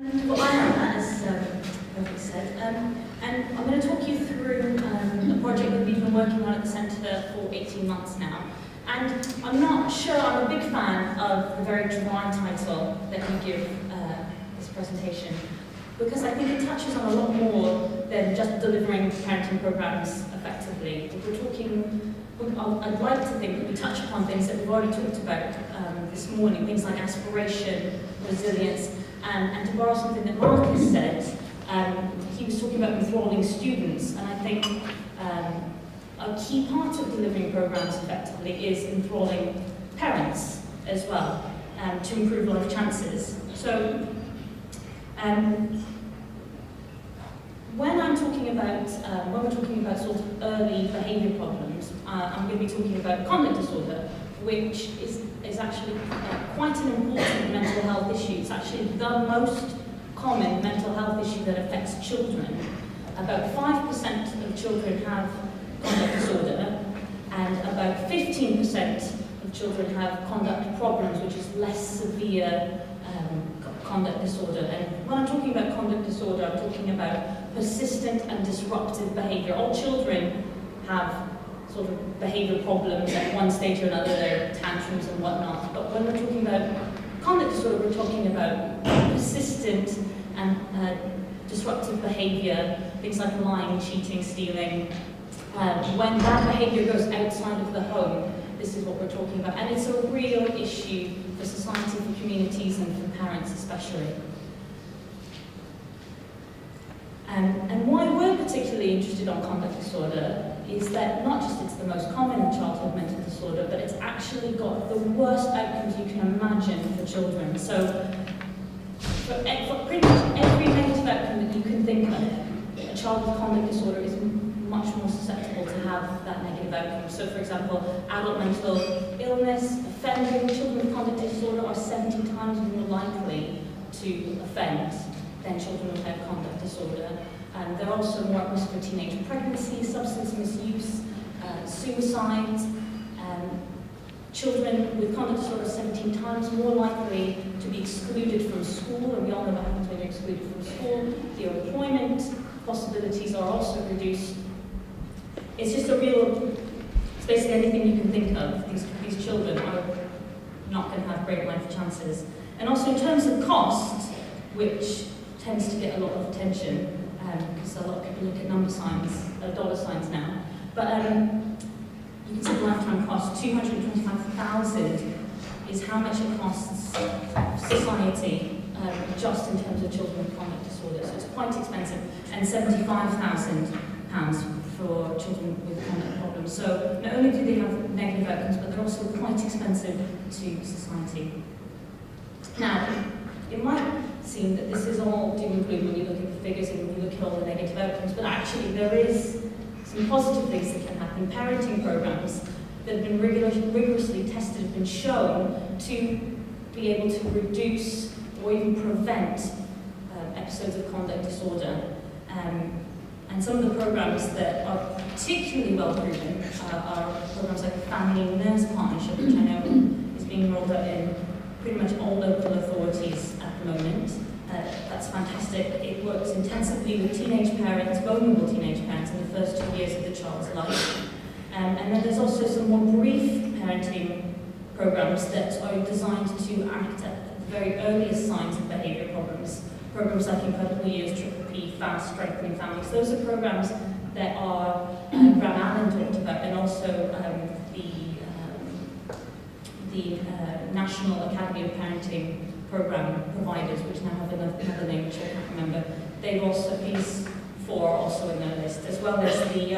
Well, I am, as Rosa said, and I'm going to talk you through a project that we've been working on at the Centre for 18 months now. And I'm not sure I'm a big fan of the very dry title that we give this presentation, because I think it touches on a lot more than just delivering parenting programs effectively. We're talking, I'd like to think that we touch upon things that we've already talked about this morning, things like aspiration, resilience, and to borrow something that Marcus said, he was talking about enthralling students, and I think a key part of delivering programs effectively is enthralling parents as well, to improve life chances. So, when we're talking about sort of early behaviour problems, I'm going to be talking about conduct disorder, which is actually quite an important mental health issue. It's actually the most common mental health issue that affects children. About 5% of children have conduct disorder, and about 15% of children have conduct problems, which is less severe conduct disorder. And when I'm talking about conduct disorder, I'm talking about persistent and disruptive behaviour. All children have sort of behavioural problems at one stage or another, their tantrums and whatnot. But when we're talking about conduct disorder, we're talking about persistent and disruptive behaviour, things like lying, cheating, stealing. When that behaviour goes outside of the home, this is what we're talking about. And it's a real issue for society, for communities, and for parents especially. And why we're particularly interested on conduct disorder is that not just it's the most common childhood mental disorder, but it's actually got the worst outcomes you can imagine for children. So for pretty much every negative outcome that you can think of, a child with conduct disorder is much more susceptible to have that negative outcome. So for example, adult mental illness, offending, children with conduct disorder are 70 times more likely to offend than children without conduct disorder. And they're also more at risk for teenage pregnancy, substance misuse, suicide. Children with conduct disorder are 17 times more likely to be excluded from school, and we all know what happens when you're excluded from school. Their employment possibilities are also reduced. It's just it's basically anything you can think of. These children are not going to have great life chances. And also in terms of cost, which tends to get a lot of attention, because a lot of people look at dollar signs now. But you can see the lifetime cost, $225,000 is how much it costs society, just in terms of children with conduct disorder. So it's quite expensive, and £75,000 for children with conduct problems. So not only do they have negative outcomes, but they're also quite expensive to society. Now, it might seem that this is all doom and gloom when you look at the figures and when you look at all the negative outcomes, but actually there is some positive things that can happen. Parenting programs that have been rigorously tested have been shown to be able to reduce or even prevent episodes of conduct disorder. And some of the programs that are particularly well proven are programs like the Family and Nurse Partnership, which I know is being rolled out in pretty much all local authorities at the moment. That's fantastic. It works intensively with teenage parents, vulnerable teenage parents, in the first 2 years of the child's life. And then there's also some more brief parenting programs that are designed to act at the very earliest signs of behaviour problems. Programs like Incredible Years, CYP, Fast Strengthening Families. Those are programs that are Graham Allen talked about, and also the National Academy of Parenting program providers, which now have another name which I can't remember. These four are also in their list, as well as the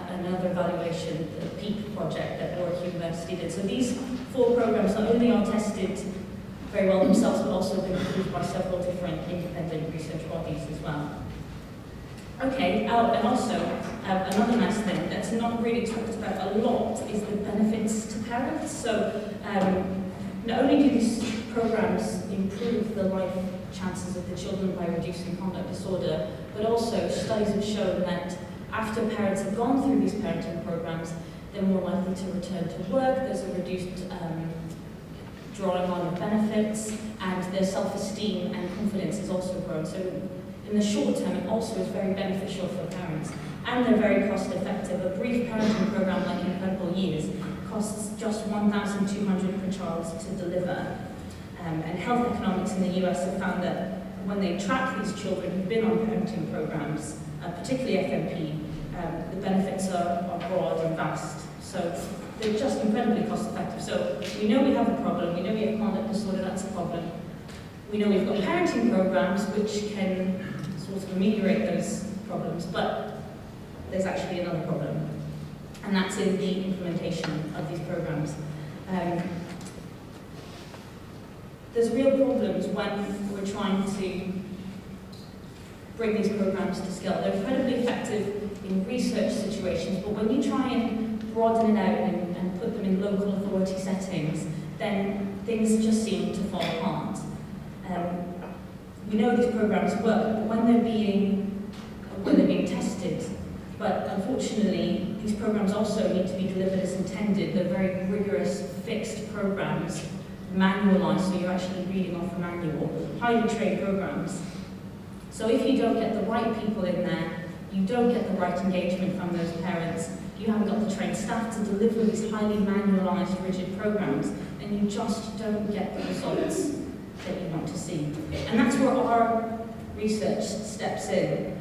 another evaluation, the PEEP project that Warwick University did. So these four programs not only are tested very well themselves, but also been approved by several different independent research bodies as well. Okay, and also another nice thing that's not really talked about a lot is the benefits to parents. So not only do these programs improve the life chances of the children by reducing conduct disorder, but also studies have shown that after parents have gone through these parenting programs, they're more likely to return to work, there's a reduced drawing on of benefits, and their self-esteem and confidence is also grown. So in the short term, it also is very beneficial for parents. And they're very cost effective. A brief parenting program like Incredible Years costs just $1,200 per child to deliver. And health economics in the US have found that when they track these children who've been on parenting programs, particularly FMP, the benefits are broad and vast. So they're just incredibly cost effective. So we know we have a problem, we know we have conduct disorder, that's a problem. We know we've got parenting programs which can sort of ameliorate those problems, but there's actually another problem, and that's in the implementation of these programs. There's real problems when we're trying to bring these programs to scale. They're incredibly effective in research situations, but when you try and broaden it out and put them in local authority settings, then things just seem to fall apart. We know these programs work, but when they're being tested, but unfortunately, these programs also need to be delivered as intended. They're very rigorous, fixed programs, manualized, so you're actually reading off a manual, highly trained programs. So if you don't get the right people in there, you don't get the right engagement from those parents, you haven't got the trained staff to deliver these highly manualized, rigid programs, then you just don't get the results that you want to see. And that's where our research steps in.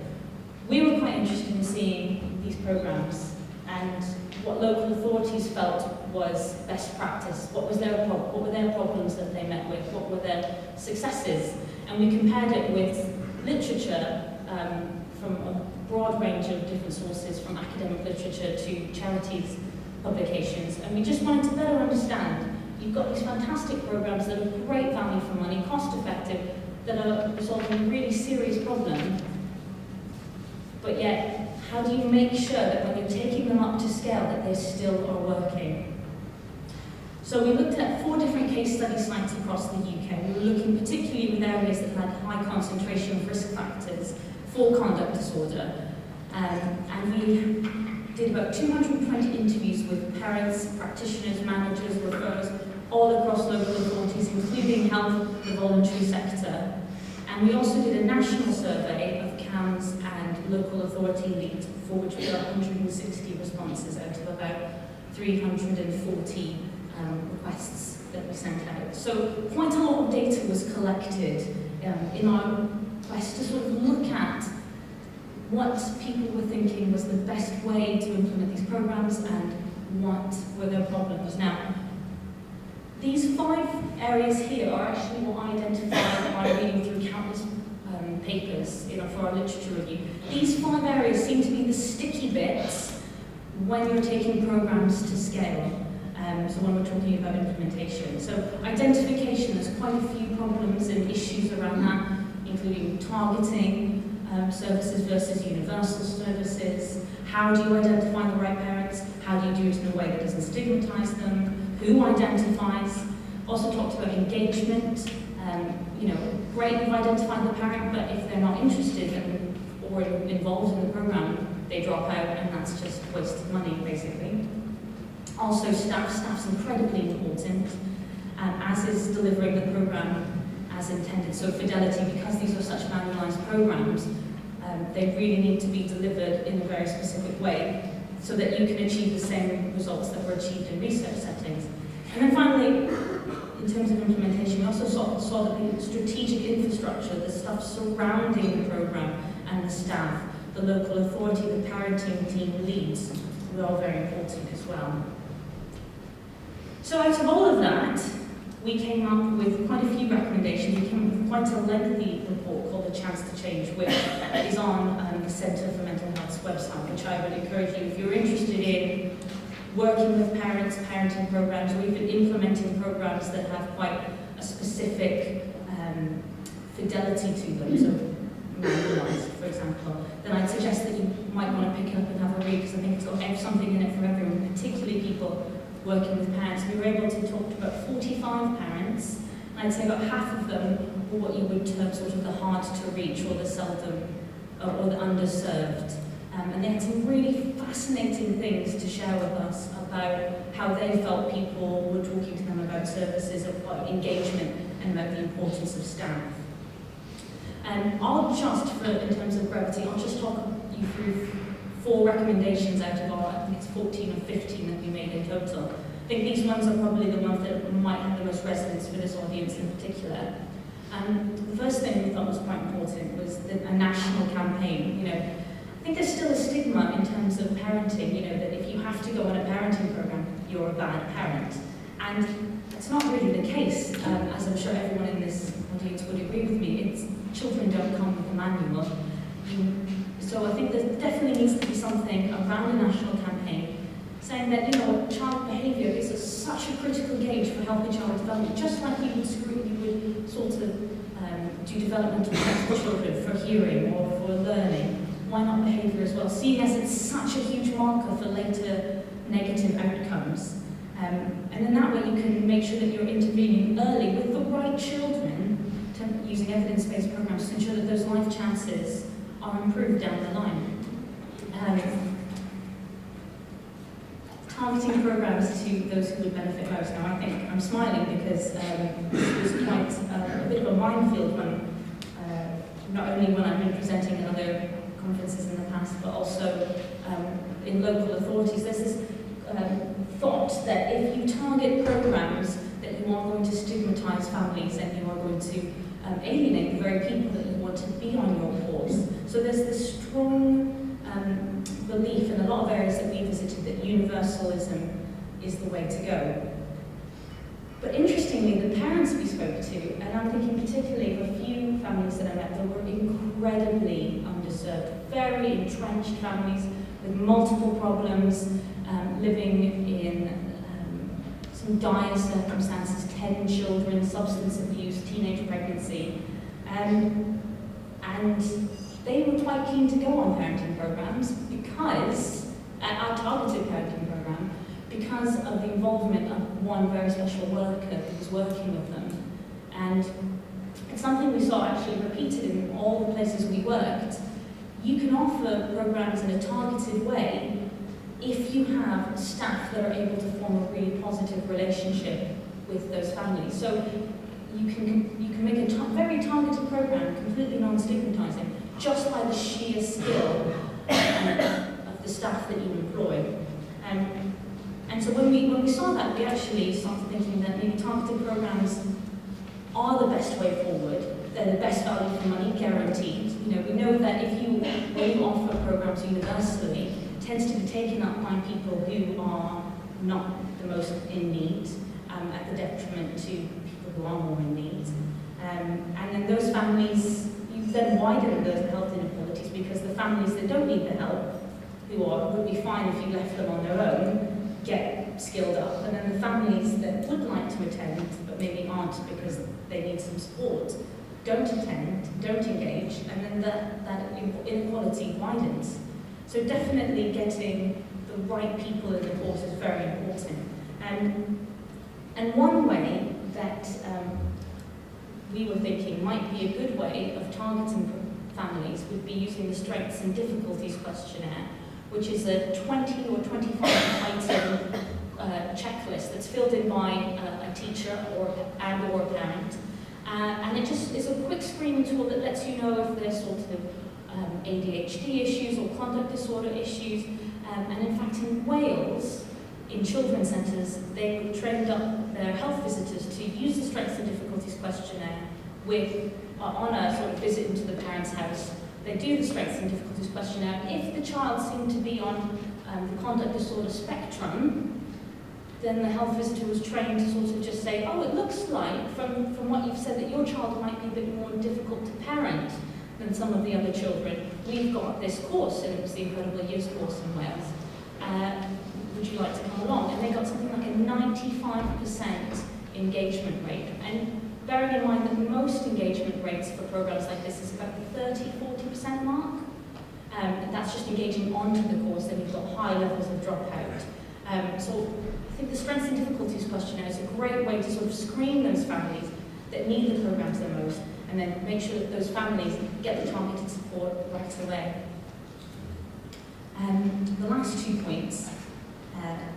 We were quite interested in seeing these programs and what local authorities felt was best practice. What were their problems that they met with? What were their successes? And we compared it with literature from a broad range of different sources, from academic literature to charities publications. And we just wanted to better understand. You've got these fantastic programs that are great value for money, cost effective, that are resolving a really serious problem. But yet, how do you make sure that when you're taking them up to scale that they still are working? So we looked at 4 different case study sites across the UK. We were looking particularly with areas that had high concentration of risk factors for conduct disorder. And we did about 220 interviews with parents, practitioners, managers, referrers, all across local authorities, including health, the voluntary sector. And we also did a national survey of CAMs and local authority leads, for which we got 160 responses out of about 340 requests that we sent out. So quite a lot of data was collected in our quest to sort of look at what people were thinking was the best way to implement these programs and what were their problems. Now, these 5 areas here are actually what I identified by reading through countless papers for our literature review. These 5 areas seem to be the sticky bits when you're taking programs to scale. So when we're talking about implementation. So identification, there's quite a few problems and issues around that, including targeting services versus universal services. How do you identify the right parents? How do you do it in a way that doesn't stigmatize them? Who identifies? Also talked about engagement. Great, you've identified the parent, but if they're not interested or involved in the program, they drop out, and that's just wasted money, basically. Also, staff's incredibly important, as is delivering the program as intended. So fidelity, because these are such manualized programs, they really need to be delivered in a very specific way so that you can achieve the same results that were achieved in research settings. And then finally, in terms of implementation, we also saw that the strategic infrastructure, the stuff surrounding the program and the staff, the local authority, the parenting team leads, were all very important as well. So out of all of that, we came up with quite a few recommendations. We came up with quite a lengthy report called The Chance to Change, which is on the Centre for Mental Health's website, which I would encourage you, if you're interested in working with parents, parenting programs, or even implementing programs that have quite a specific fidelity to them, so manualized, for example, then I'd suggest that you might want to pick it up and have a read, because I think it's got something in it for everyone, particularly people working with parents. We were able to talk to about 45 parents, and I'd say about half of them were what you would term sort of the hard to reach, or the seldom, or the underserved. And they had some really fascinating things to share with us about how they felt people were talking to them about services, about engagement, and about the importance of staff. I'll just, in terms of brevity, I'll just talk you through 4 recommendations out of our, I think it's 14 or 15 that we made in total. I think these ones are probably the ones that might have the most resonance for this audience in particular. The first thing we thought was quite important was a national campaign. I think there's still a stigma in terms of parenting, that if you have to go on a parenting program, you're a bad parent. And it's not really the case, as I'm sure everyone in this audience would agree with me. Children don't come with a manual. So I think there definitely needs to be something around a national campaign saying that, child behaviour is such a critical gauge for healthy child development, just like you would sort of do developmental tests for children for hearing or for learning. Why not behaviour as well? Seeing as it's such a huge marker for later negative outcomes. And then that way you can make sure that you're intervening early with the right children, using evidence-based programs to ensure that those life chances are improved down the line. Targeting programs to those who would benefit most. Now, I think I'm smiling because this was quite a bit of a minefield not only when I've been presenting at other conferences in the past, but also in local authorities. There's this thought that if you target programs, that you are going to stigmatise families and you are going to alienate the very people that you want to be on your course. So there's this strong belief in a lot of areas that we visited that universalism is the way to go. But interestingly, the parents we spoke to, and I'm thinking particularly of a few families that I met that were incredibly underserved, very entrenched families with multiple problems, living in some dire circumstances, 10 children, substance abuse, teenage pregnancy, and they were quite keen to go on parenting programs because, our targeted parenting program, because of the involvement of one very special worker who was working with them. And it's something we saw actually repeated in all the places we worked. You can offer programs in a targeted way if you have staff that are able to form a really positive relationship with those families. So you can make a very targeted program, completely non-stigmatizing, just by the sheer skill of the staff that you employ. And so when we saw that, we actually started thinking that maybe targeted programs are the best way forward. They're the best value for money, guaranteed. We know that when you offer programs universally, it tends to be taken up by people who are not the most in need, at the detriment to people who are more in need. And then those families, you then widen those health inequalities because the families that don't need the help, would be fine if you left them on their own, get skilled up. And then the families that would like to attend, but maybe aren't because they need some support, don't attend, don't engage, and then that inequality widens. So definitely getting the right people in the course is very important. And one way that we were thinking might be a good way of targeting families would be using the Strengths and Difficulties questionnaire, which is a 20 or 25 item checklist that's filled in by a teacher or a parent. And it just is a quick screening tool that lets you know if there's sort of ADHD issues or conduct disorder issues. And in fact, in Wales, in children's centres, they trained up their health visitors to use the Strengths and Difficulties questionnaire on a sort of visit into the parent's house. They do the Strengths and Difficulties questionnaire. If the child seemed to be on the conduct disorder spectrum, then the health visitor was trained to sort of just say, oh, it looks like, from what you've said, that your child might be a bit more difficult to parent than some of the other children. We've got this course, and it was the Incredible Years course in Wales. Would you like to come along? And they got something like a 95% engagement rate. And bearing in mind that most engagement rates for programs like this is about the 30-40% mark. And that's just engaging onto the course, then you've got high levels of dropout. So I think the Strengths and Difficulties questionnaire is a great way to sort of screen those families that need the programs the most, and then make sure that those families get the targeted support right away. The last 2 points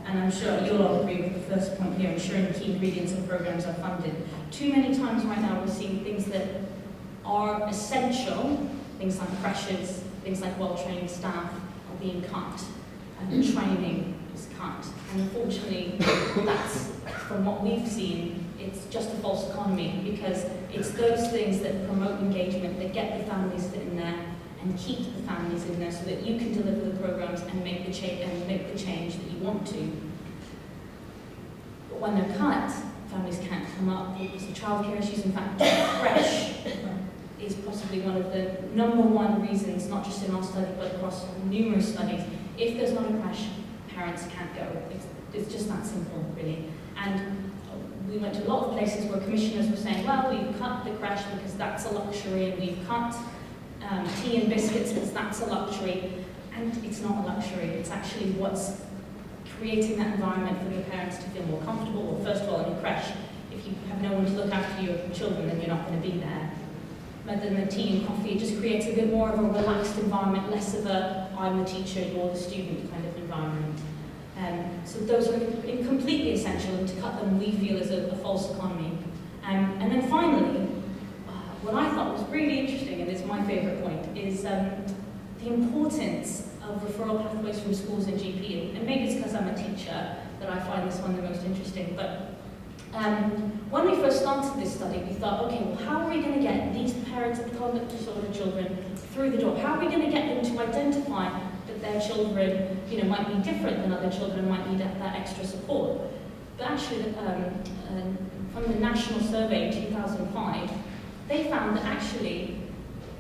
And I'm sure you'll all agree with the first point here, ensuring key ingredients and programs are funded. Too many times right now we're seeing things that are essential, things like crashes, things like well-trained staff are being cut, and training is cut. And unfortunately, that's, from what we've seen, it's just a false economy, because it's those things that promote engagement, that get the families in there, and keep the families in there so that you can deliver the programs and make the change that you want to. But when they're cut, families can't come up because of childcare issues. In fact, creche is possibly one of the #1 reasons, not just in our study, but across numerous studies. If there's not a creche, parents can't go. It's just that simple, really. And we went to a lot of places where commissioners were saying, well, we've cut the creche because that's a luxury, and we've cut tea and biscuits because that's a luxury. And it's not a luxury, it's actually what's creating that environment for your parents to feel more comfortable. Well, first of all, in a creche, if you have no one to look after your children, then you're not going to be there. But then the tea and coffee, it just creates a bit more of a relaxed environment, less of a I'm the teacher, you're the student kind of environment. So those are completely essential, and to cut them we feel is a false economy. And then finally, what I thought was really interesting, and it's my favourite point, is the importance of referral pathways from schools and GP. And maybe it's because I'm a teacher that I find this one the most interesting. But when we first started this study, we thought, okay, well, how are we going to get these parents of conduct disorder children through the door? How are we going to get them to identify that their children, might be different than other children and might need that extra support? But actually, from the national survey in 2005, they found that actually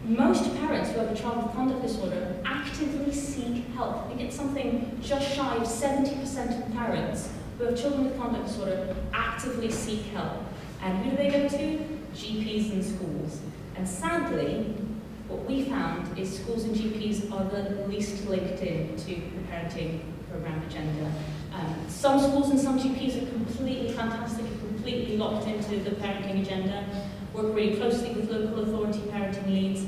most parents who have a child with conduct disorder actively seek help. I think it's something just shy of 70% of parents who have children with conduct disorder actively seek help. And who do they go to? GPs and schools. And sadly, what we found is schools and GPs are the least linked in to the parenting program agenda. Some schools and some GPs are completely fantastic and completely locked into the parenting agenda, work really closely with local authority parenting leads.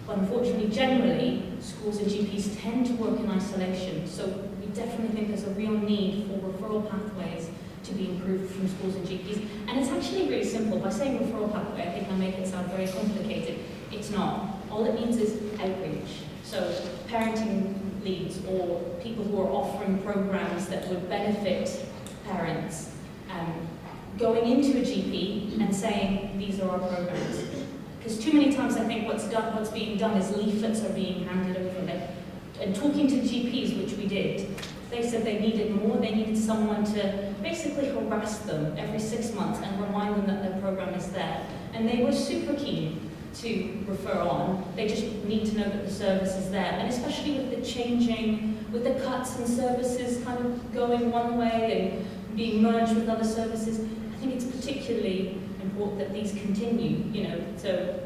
But unfortunately, generally, schools and GPs tend to work in isolation. So we definitely think there's a real need for referral pathways to be improved from schools and GPs. And it's actually really simple. By saying referral pathway, I think I make it sound very complicated. It's not. All it means is outreach. So parenting leads or people who are offering programs that would benefit parents, going into a GP and saying, these are our programs. Because too many times I think what's being done is leaflets are being handed over. And talking to GPs, which we did, they said they needed more. They needed someone to basically harass them every 6 months and remind them that their program is there. And they were super keen to refer on. They just need to know that the service is there. And especially with the changing, with the cuts and services kind of going one way and being merged with other services, I think it's particularly important that these continue, So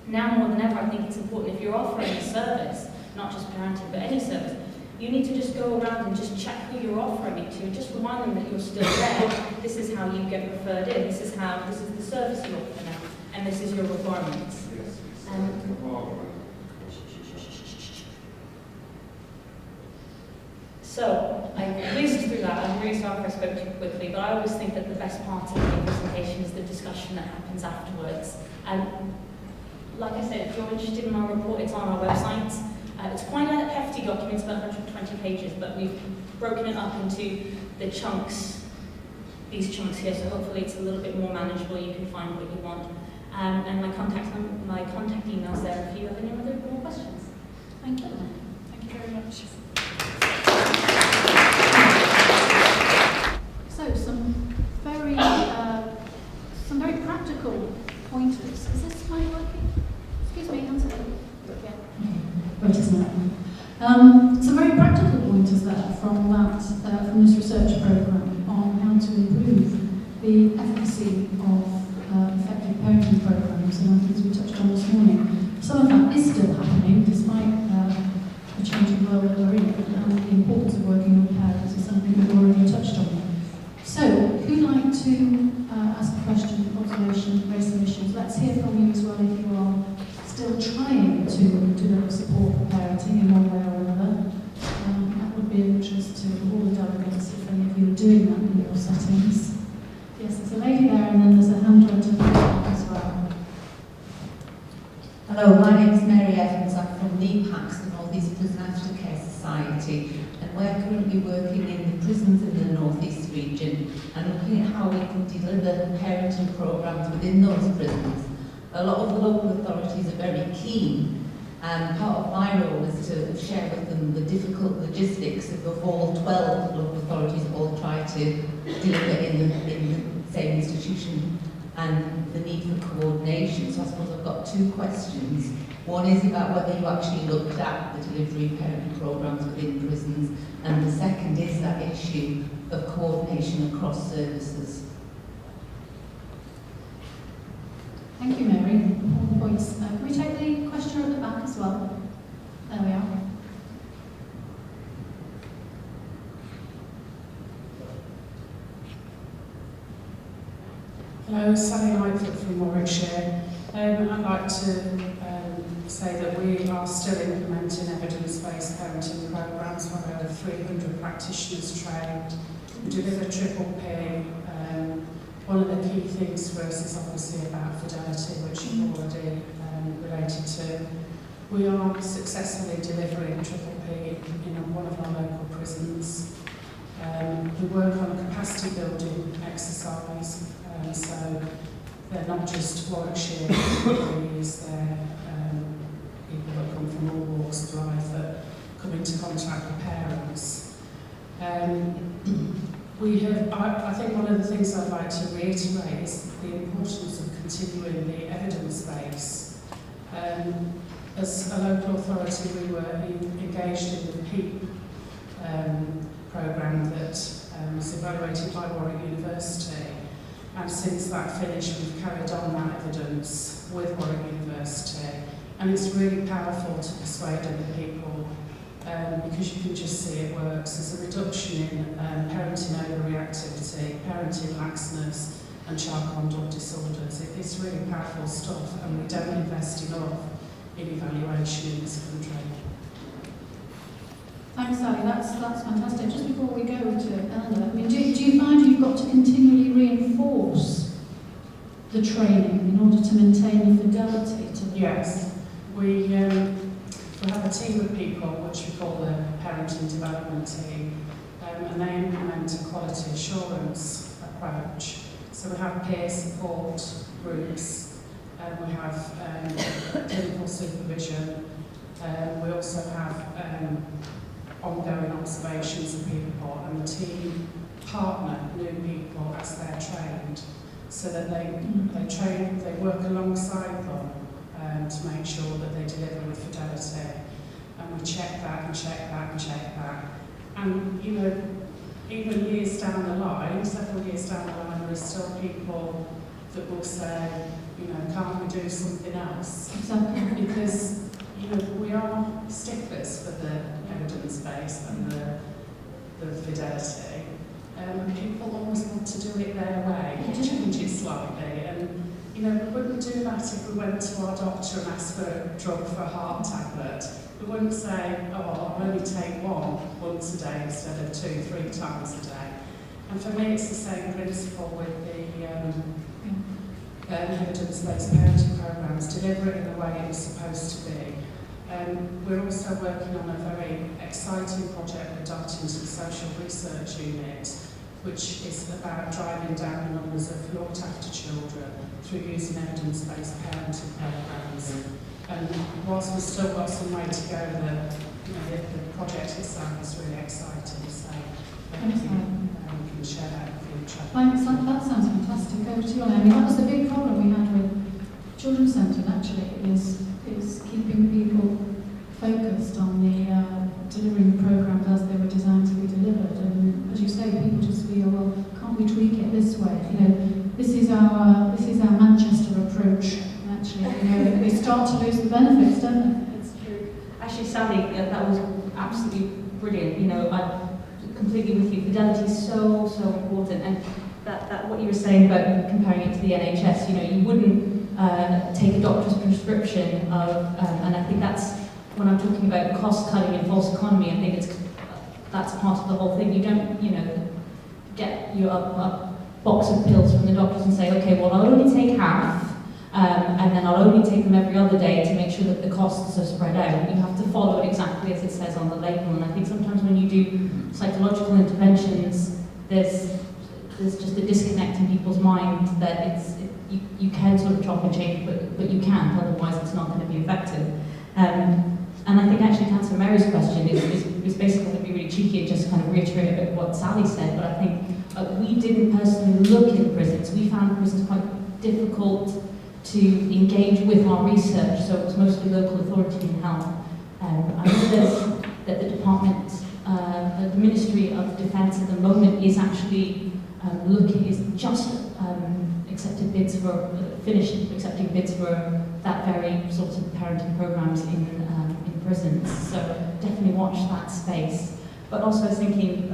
now more than ever, I think it's important if you're offering a service, not just parenting, but any service, you need to just go around and just check who you're offering it to, and just remind them that you're still there. This is how you get referred in. This is the service you offer now, and this is your requirements. So I whizzed through that. I'm really sorry if I spoke too quickly, but I always think that the best part of the presentation is the discussion that happens afterwards. And like I said, if you're interested in our report, it's on our website. It's quite a hefty document, it's about 120 pages, but we've broken it up into the chunks, these chunks here, so hopefully it's a little bit more manageable. You can find what you want. And my contact email's there if you have any other more questions. Thank you. Thank you very much. So some very practical pointers. Is this mic working? Excuse me, Anthony. Yeah. Wait a minute. Some very practical pointers there from this research programme on how to improve the efficacy of effective parenting programmes, and things we touched on this morning. Some of that is still happening despite the changing world that we're in, and the importance of working with parents is something we've already touched on. So, who'd like to ask a question, observation, raise some issues? Let's hear from you as well if you are still trying to deliver support for parenting in one way or another. That would be of interest to all the delegates. Hello, my name is Mary Evans. I'm from NEPAX, the North East Prison Aftercare Society, and we're currently working in the prisons in the North East region and looking at how we can deliver parenting programs within those prisons. A lot of the local authorities are very keen, and part of my role is to share with them the difficult logistics of all 12 local authorities all try to deliver in the same institution, and the need for coordination. So I suppose I've got two questions. One is about whether you actually looked at the delivery of parenting programs within prisons, and the second is that issue of coordination across services. Thank you, Mary. All the points. Can we take the question at the back as well? There we are. Hello, Sally Lightfoot from Warwickshire. I'd like to say that we are still implementing evidence-based parenting programmes where over 300 practitioners trained. We deliver triple P. One of the key things for us is obviously about fidelity, which you've already related to. We are successfully delivering triple P in one of our local prisons. We work on a capacity building exercise, so they're not just Warwickshire employees, they're people that come from all walks of life that come into contact with parents. I think one of the things I'd like to reiterate is the importance of continuing the evidence base. As a local authority, we were engaged in the PEEP programme that was evaluated by Warwick University, and since that finished we've carried on that evidence with Warwick University, and it's really powerful to persuade other people because you can just see it works. There's a reduction in parenting overreactivity, parenting laxness and child conduct disorders. It's really powerful stuff, and we don't invest enough in evaluation in this country. Thanks, Sally. That's fantastic. Just before we go to Elena, I mean, do you find you've got to continually reinforce the training in order to maintain the fidelity to the Yes. We have a team of people which we call the Parenting Development Team, and they implement a quality assurance approach. So we have peer support groups, we have clinical supervision, we also have ongoing observations of people, and the team partner new people as they're trained, so that they work alongside them to make sure that they deliver with fidelity. And we check that and check that and check that. And you know, even years down the line, several years down the line, there are still people that will say, you know, can't we do something else? Exactly. Because you know, we are sticklers for the evidence base and the fidelity. People always want to do it their way, change it slightly, and you know, we wouldn't do that if we went to our doctor and asked for a drug for a heart tablet. We wouldn't say, oh, I'll only take one once a day instead of 2-3 times a day. And for me, it's the same principle with the evidence-based parenting programmes. Deliver it in the way it's supposed to be. We're also working on a very exciting project with Dartington Social Research Unit, which is about driving down the numbers of looked after children through using evidence-based parenting programmes. And whilst we've still got some way to go, the project itself is really exciting. So we can share that in the future. Thanks, that sounds fantastic. Over to you, Elena. I mean, that was the big problem we had with Children's Centre, actually, is keeping people focused on the delivering the programmes as they were designed to be delivered. And as you say, people just feel, well, can't we tweak it this way? You know, this is our Manchester approach. Actually, you know, we start to lose the benefits, don't we? It's true. Actually, Sally, that was absolutely brilliant. You know, I'm completely with you. Fidelity is so important, and that what you were saying about comparing it to the NHS. You know, you wouldn't take a doctor's prescription of, and I think that's when I'm talking about cost cutting and false economy. I think that's part of the whole thing. You don't, you know, get your a box of pills from the doctors and say, okay, well, I'll only take half. And then I'll only take them every other day to make sure that the costs are spread out. You have to follow it exactly as it says on the label, and I think sometimes when you do psychological interventions, there's just a disconnect in people's mind that you can sort of chop and change, but you can't, otherwise it's not going to be effective. And I think actually to answer Mary's question is basically going to be really cheeky and just kind of reiterate a bit what Sally said, but I think we didn't personally look in prisons. We found prisons quite difficult to engage with our research, so it was mostly local authority and health. I know that the department, the Ministry of Defence at the moment is actually accepted bids for, finished accepting bids for that very sort of parenting programs in prisons, so definitely watch that space. But also I was thinking,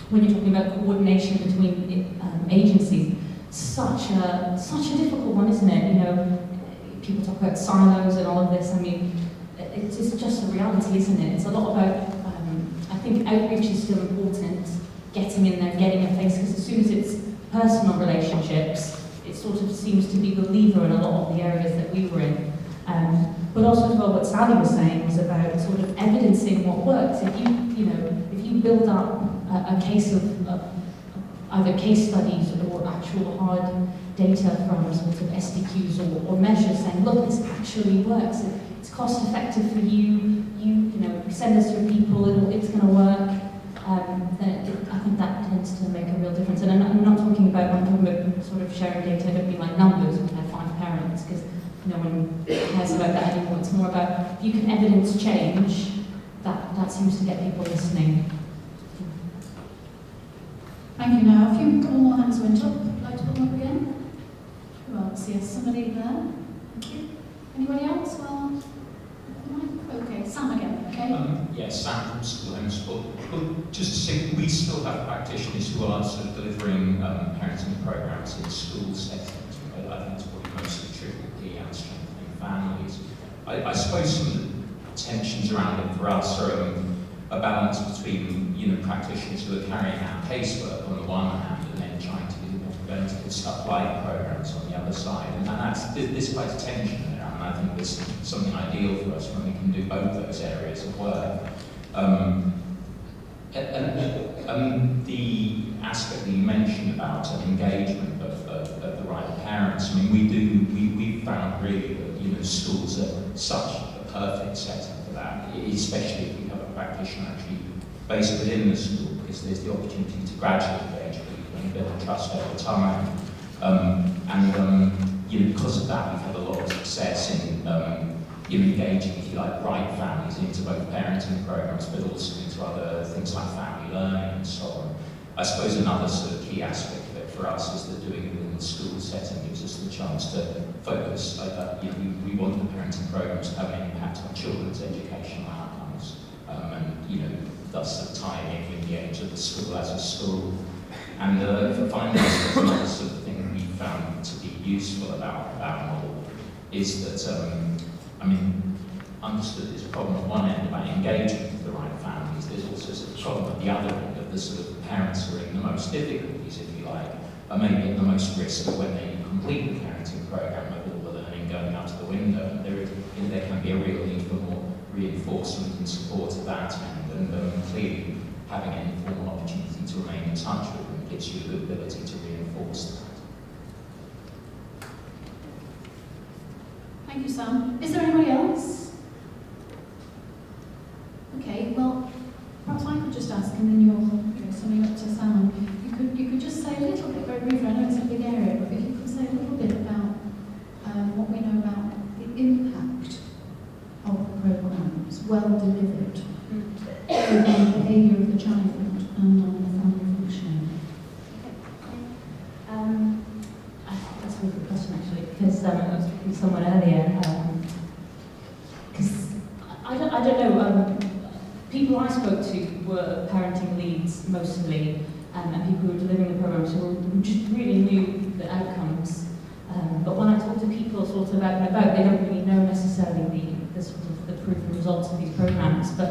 when you're talking about coordination between agencies, such a difficult one, isn't it? You know, people talk about silos and all of this. I mean, it's just a reality, isn't it? It's a lot about, I think outreach is still important, getting in there, getting a face, because as soon as it's personal relationships, it sort of seems to be the lever in a lot of the areas that we were in. But also as well, what Sally was saying was about sort of evidencing what works. If you build up a case of either case studies or actual hard data from sort of SDQs or measures saying, look, this actually works, it's cost effective for you, send this to people, it's going to work, then I think that tends to make a real difference. And I'm not talking about, when I'm talking about sort of sharing data, I don't mean like numbers, we have 5 parents, because no one cares about that anymore. It's more about, if you can evidence change, that seems to get people listening. Thank you. Now, a few more hands went up. Would you like to put them up again? Who else? Yes, somebody there. Thank you. Anybody else? Well, okay, Sam again. Okay. Yes, Sam from School Homeschool. Well, just to say, we still have practitioners who are sort of delivering parenting programs in school settings. I think it's probably mostly triple P and strengthening families. I suppose some of the tensions around it for us are a balance between practitioners who are carrying out casework on the one hand and then trying to do more preventative stuff like programs on the other side, and there's quite a tension there, and I think there's something ideal for us when we can do both those areas of work. And the aspect that you mentioned about engagement of the right parents, I mean, we found really that schools are such a perfect setting for that, especially if you have a practitioner actually based within the school, because there's the opportunity to gradually engage people and build trust over time. Because of that, we've had a lot of success in engaging, if you like, right families into both parenting programs, but also into other things like family learning and so on. I suppose another sort of key aspect of it for us is that doing it in the school setting gives us the chance to focus. We want the parenting programs to have an impact on children's educational outcomes, and thus the tying in with the aims of the school as a school. And for finance, another sort of thing that we found to be useful about our model is that, understood there's a problem at one end about engagement with the right families. There's also a problem at the other end of the sort of parents who are in the most difficulties, if you like, are maybe at the most risk of when they complete the parenting program of all the learning going out of the window. And there can be a real need for more reinforcement and support of that end, and clearly having an informal opportunity to remain in touch with them gives you a good ability to reinforce that. Thank you, Sam. Is there anybody else? Okay, well, perhaps I could just ask, and then you're summing up to Sam. You could just say a little bit, very briefly, I know it's a big area, but if you could say a little bit about what we know about the impact of the programmes, well delivered, on the behaviour of the child and on the family functioning. I think that's a really good question, actually, because I was talking to someone earlier, because I don't know, people I spoke to were parenting leads mostly, and people who were delivering the programs who just really knew the outcomes. But when I talk to people sort of out and about, they don't really know necessarily the sort of the proven results of these programs. But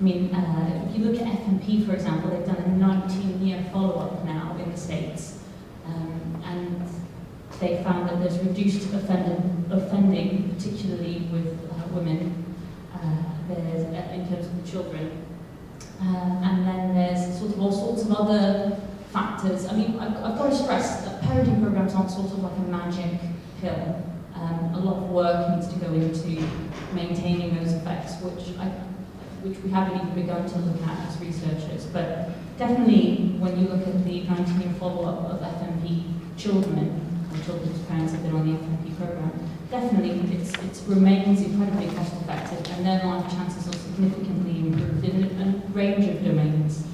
if you look at FMP, for example, they've done a 19-year follow-up now in the States, and they found that there's reduced offending, particularly with women, there's, in terms of the children. And then there's sort of all sorts of other factors. I mean, I've got to stress that parenting programs aren't sort of like a magic pill. A lot of work needs to go into maintaining those effects, which we haven't even begun to look at as researchers. But definitely, when you look at the 19-year follow-up of FMP children, or children whose parents have been on the FMP program, definitely it remains incredibly cost-effective, and their life chances are significantly improved in a range of domains.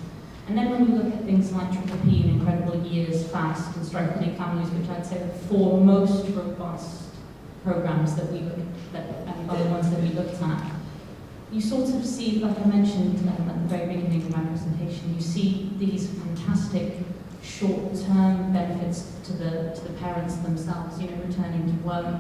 And then when you look at things like CYP and Incredible Years, FAST, and Strengthening Families, which I'd say are the four most robust programs that we look at, and are the ones that we looked at, you sort of see, like I mentioned at the very beginning of my presentation, you see these fantastic short-term benefits to the parents themselves, you know, returning to work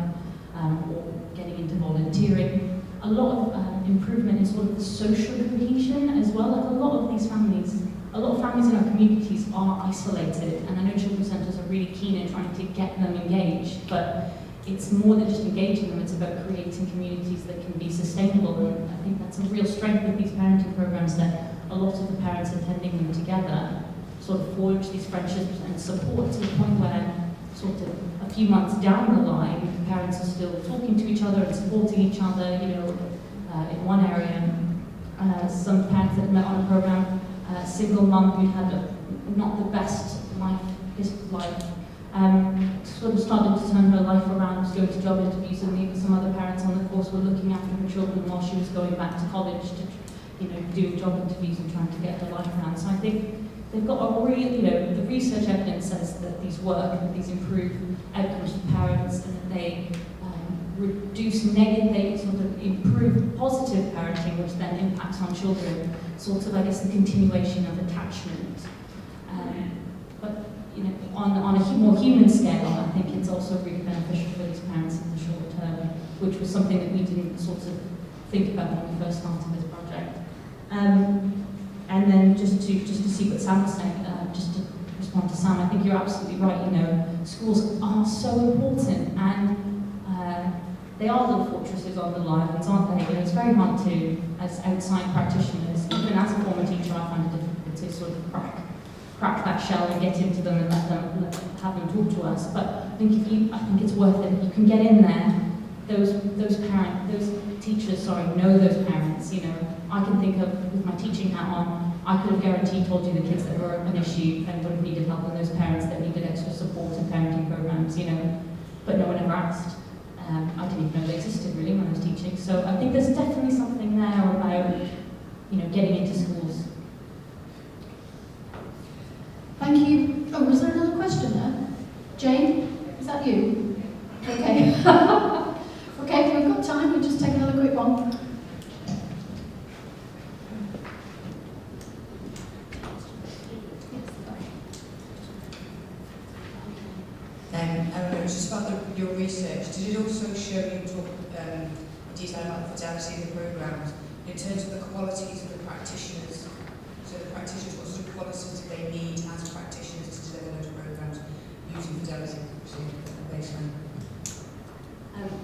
or getting into volunteering. A lot of improvement in sort of the social cohesion as well. Like a lot of families in our communities are isolated, and I know children's centres are really keen in trying to get them engaged, but it's more than just engaging them, it's about creating communities that can be sustainable, and I think that's a real strength of these parenting programs, that a lot of the parents attending them together sort of forge these friendships and support to the point where sort of a few months down the line, parents are still talking to each other and supporting each other, you know, in one area. Some parents that met on a program, a single mum who had not the best life, sort of started to turn her life around, was going to job interviews, and maybe some other parents on the course were looking after her children while she was going back to college to, you know, do job interviews and trying to get her life around. So I think they've got a real, you know, the research evidence says that these work, that these improve outcomes for parents, and that they reduce negative, they sort of improve positive parenting, which then impacts on children, sort of, I guess, the continuation of attachment. But, you know, on a more human scale, I think it's also really beneficial for these parents in the short term, which was something that we didn't sort of think about when we first started this project. And then just to see what Sam was saying, just to respond to Sam, I think you're absolutely right. You know, schools are so important, and they are little fortresses on the lives, aren't they? You know, it's very hard to, as outside practitioners, even as a former teacher, I find it difficult to sort of crack that shell and get into them and have them talk to us. But I think it's worth it. You can get in there. Those teachers know those parents. You know, I can think of, with my teaching hat on, I could have guaranteed told you the kids that were an issue and would have needed help, and those parents that needed extra support and parenting programs. You know, but no one ever asked. I didn't even know they existed really when I was teaching. So I think there's definitely something there about, you know, getting into schools. Thank you. Oh, was there another question there? Jane, is that you? Okay. Okay, we've got time. We'll just take another quick one. It was just about your research. Did it also show you talk in detail about the fidelity of the programs in terms of the qualities of the practitioners? So the practitioners, what sort of qualities do they need as practitioners to deliver those programs using fidelity baseline?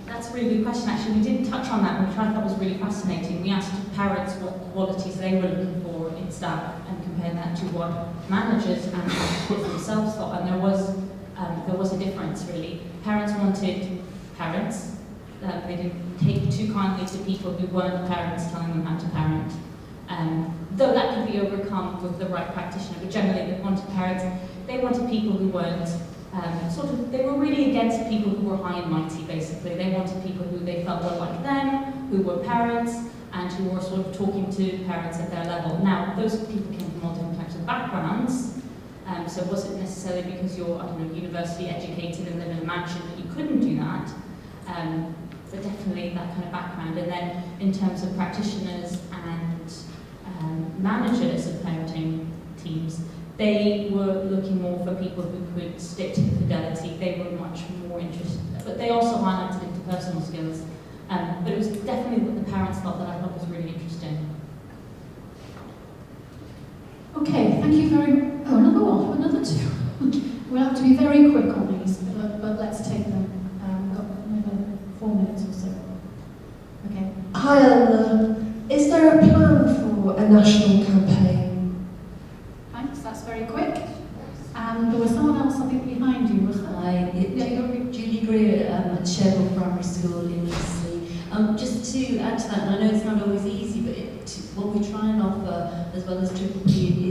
That's a really good question, actually. We didn't touch on that, which I thought was really fascinating. We asked parents what qualities they were looking for in staff and compared that to what managers and kids themselves thought, and there was a difference, really. Parents wanted parents. They didn't take too kindly to people who weren't parents telling them how to parent. Though that could be overcome with the right practitioner, but generally they wanted parents. They wanted people who weren't they were really against people who were high and mighty, basically. They wanted people who they felt were like them, who were parents, and who were sort of talking to parents at their level. Now, those people came from all different types of backgrounds, so it wasn't necessarily because you're, I don't know, university educated and live in a mansion that you couldn't do that, but definitely that kind of background. And then in terms of practitioners and managers of parenting teams, they were looking more for people who could stick to the fidelity. They were much more interested, but they also highlighted interpersonal skills. But it was definitely what the parents thought that I thought was really interesting. Okay, thank you very much. Oh, another one, another two. We'll have to be very quick on these. questions, but let's take them. We've got another 4 minutes or so. Okay. Hi Elena, is there a plan for a national campaign? Thanks, that's very quick. And there was someone else, I think, behind you, was there? Hi, Julie Greer at Cherbourg Primary School in Eastleigh. Just to add to that, and I know it's not always easy, but what we try and offer, as well as Triple P,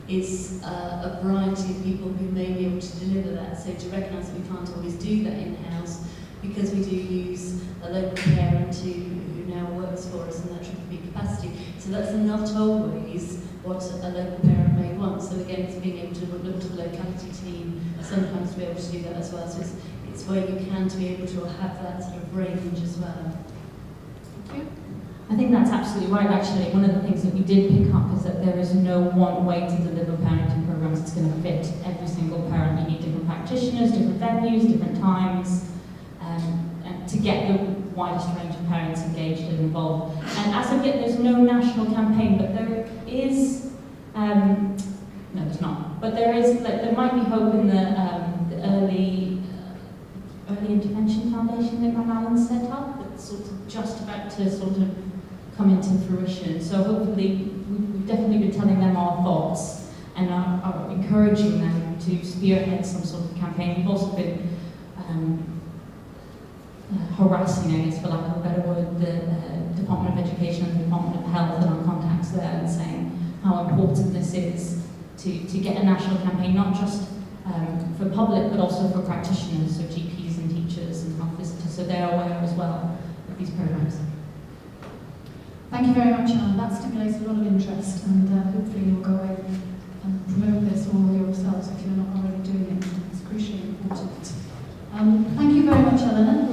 is a variety of people who may be able to deliver that. So to recognise that we can't always do that in-house, because we do use a local parent who now works for us in that Triple P capacity. So that's not always what a local parent may want. So again, it's being able to look to the locality team sometimes to be able to do that as well. So it's where you can to be able to have that sort of range as well. Thank you. I think that's absolutely right, actually. One of the things that we did pick up is that there is no one way to deliver parenting programs that's going to fit every single parent. You need different practitioners, different venues, different times, and to get the widest range of parents engaged and involved. And as of yet, there's no national campaign, but there is, no, there's not, but there is, like, there might be hope in the early intervention foundation that Ron Allen set up. That's sort of just about to sort of come into fruition. So hopefully, we've definitely been telling them our thoughts and are encouraging them to spearhead some sort of campaign. We've also been harassing, I guess, for lack of a better word, the Department of Education and the Department of Health and our contacts there, and saying how important this is to get a national campaign, not just for public, but also for practitioners, so GPs and teachers and health visitors, so they're aware as well of these programs. Thank you very much, Anne. That stimulates a lot of interest, and hopefully you'll go away and promote this all yourselves if you're not already doing it. It's crucially important. Thank you very much, Elena.